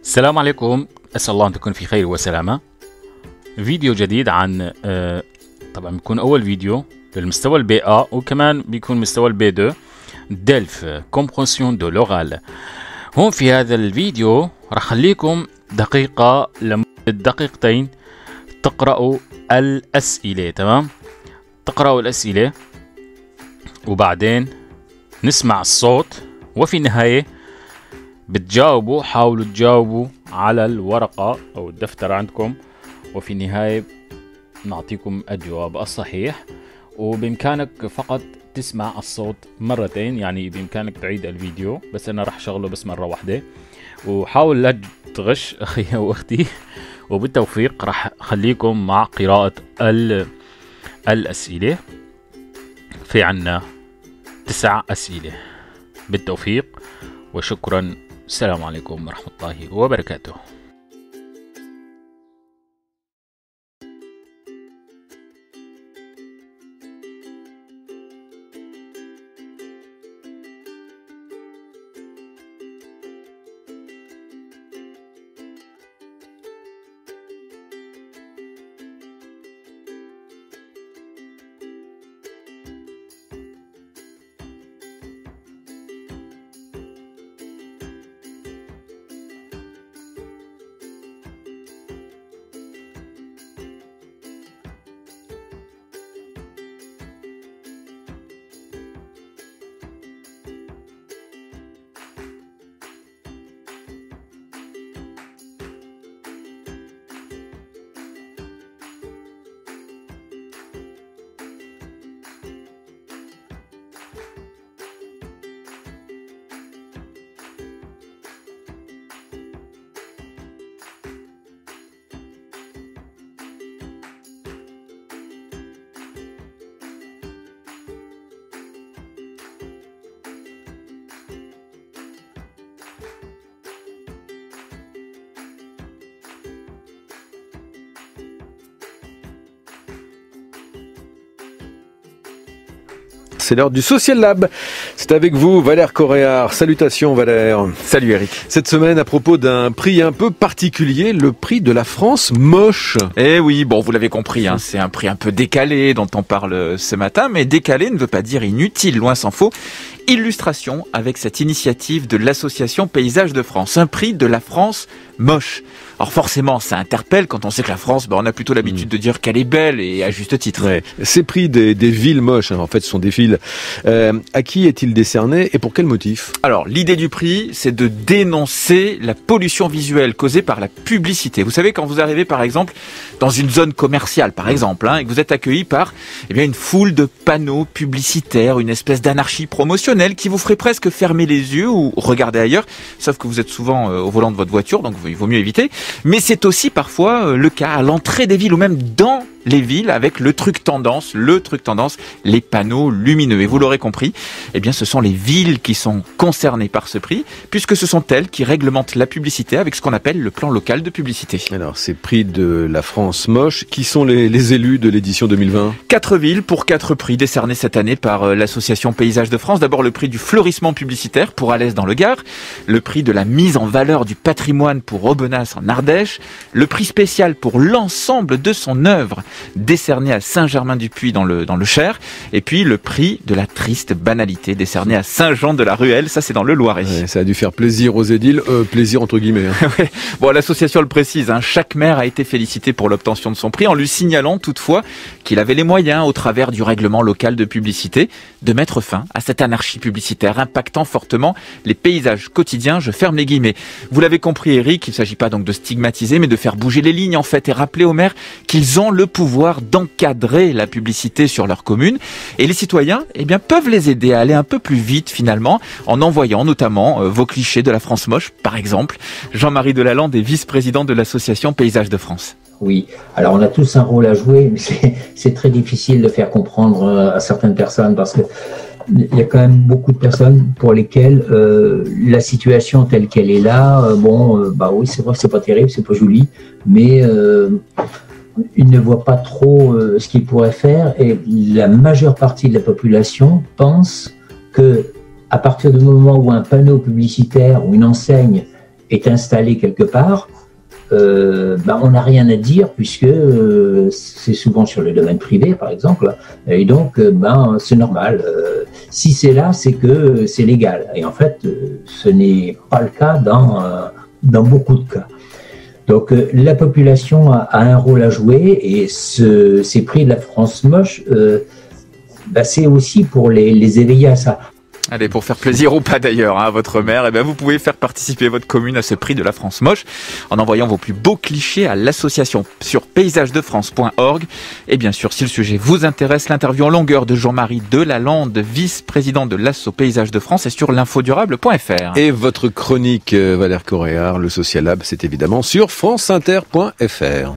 السلام عليكم، أسأل الله أن تكون في خير وسلامة. فيديو جديد عن طبعا بيكون أول فيديو للمستوى البي A وكمان بيكون مستوى البي 2 ديلف كومبرونسيون دو لوغال. هون في هذا الفيديو راح خليكم دقيقة لمدة دقيقتين تقرأوا الأسئلة. تمام، تقرأوا الأسئلة وبعدين نسمع الصوت، وفي النهاية بتجاوبوا، حاولوا تجاوبوا على الورقة أو الدفتر عندكم، وفي النهاية نعطيكم الجواب الصحيح. وبإمكانك فقط تسمع الصوت مرتين، يعني بإمكانك تعيد الفيديو، بس أنا راح شغله بس مرة واحدة. وحاول لا تغش أخي أو أختي، وبالتوفيق راح خليكم مع قراءة الأسئلة. في عنا 9 أسئلة. بالتوفيق وشكرا. السلام عليكم ورحمة الله وبركاته. C'est l'heure du Social Lab. C'est avec vous, Valère Coréard. Salutations, Valère. Salut, Eric. Cette semaine, à propos d'un prix un peu particulier, le prix de la France moche. Eh oui, bon, vous l'avez compris, hein, c'est un prix un peu décalé dont on parle ce matin, mais décalé ne veut pas dire inutile, loin s'en faut. Illustration avec cette initiative de l'association Paysages de France, un prix de la France moche. Alors forcément, ça interpelle quand on sait que la France, on a plutôt l'habitude de dire qu'elle est belle, et à juste titre. Ouais. Ces prix des villes moches, hein, en fait, ce sont des villes. À qui est-il décerné et pour quel motif? Alors, l'idée du prix, c'est de dénoncer la pollution visuelle causée par la publicité. Vous savez, quand vous arrivez, par exemple, dans une zone commerciale, par exemple, hein, et que vous êtes accueilli par une foule de panneaux publicitaires, une espèce d'anarchie promotionnelle qui vous ferait presque fermer les yeux ou regarder ailleurs, sauf que vous êtes souvent au volant de votre voiture, donc il vaut mieux éviter. Mais c'est aussi parfois le cas à l'entrée des villes ou même dans les villes avec le truc tendance, les panneaux lumineux. Et vous l'aurez compris, ce sont les villes qui sont concernées par ce prix, puisque ce sont elles qui réglementent la publicité avec ce qu'on appelle le plan local de publicité. Alors, ces prix de la France moche, qui sont les élus de l'édition 2020? 4 villes pour 4 prix décernés cette année par l'association Paysages de France. D'abord le prix du fleurissement publicitaire pour Alès dans le Gard, le prix de la mise en valeur du patrimoine pour Aubenas en Ardèche, le prix spécial pour l'ensemble de son œuvre décerné à Saint-Germain-du-Puy dans le Cher, et puis le prix de la triste banalité décerné à Saint-Jean-de-la-Ruelle, ça c'est dans le Loiret. Ouais, ça a dû faire plaisir aux édiles, plaisir entre guillemets. Hein. Ouais. Bon, l'association le précise, hein, chaque maire a été félicité pour l'obtention de son prix, en lui signalant toutefois qu'il avait les moyens, au travers du règlement local de publicité, de mettre fin à cette anarchie publicitaire impactant fortement les paysages quotidiens, je ferme les guillemets. Vous l'avez compris, Eric, il ne s'agit pas donc de stigmatiser, mais de faire bouger les lignes en fait, et rappeler aux maires qu'ils ont le pouvoir d'encadrer la publicité sur leur commune, et les citoyens peuvent les aider à aller un peu plus vite finalement, en envoyant notamment vos clichés de la France moche, par exemple. Jean-Marie Delalande est vice-président de l'association Paysages de France. Oui, alors on a tous un rôle à jouer, mais c'est très difficile de faire comprendre à certaines personnes, parce que il y a quand même beaucoup de personnes pour lesquelles la situation telle qu'elle est là, oui, c'est vrai que c'est pas terrible, c'est pas joli, mais ils ne voient pas trop ce qu'ils pourraient faire, et la majeure partie de la population pense que à partir du moment où un panneau publicitaire ou une enseigne est installé quelque part, on n'a rien à dire puisque c'est souvent sur le domaine privé, par exemple, et donc c'est normal. Si c'est là, c'est que c'est légal. Et en fait, ce n'est pas le cas dans beaucoup de cas. Donc la population a un rôle à jouer et ces prix de la France moche, c'est aussi pour les éveiller à ça. Allez, pour faire plaisir ou pas d'ailleurs à votre maire, vous pouvez faire participer votre commune à ce prix de la France moche en envoyant vos plus beaux clichés à l'association sur paysagesdefrance.org. Et bien sûr, si le sujet vous intéresse, l'interview en longueur de Jean-Marie Delalande, vice-président de l'Asso Paysages de France, est sur l'infodurable.fr. Et votre chronique, Valère Coréard, le Social Lab, c'est évidemment sur franceinter.fr.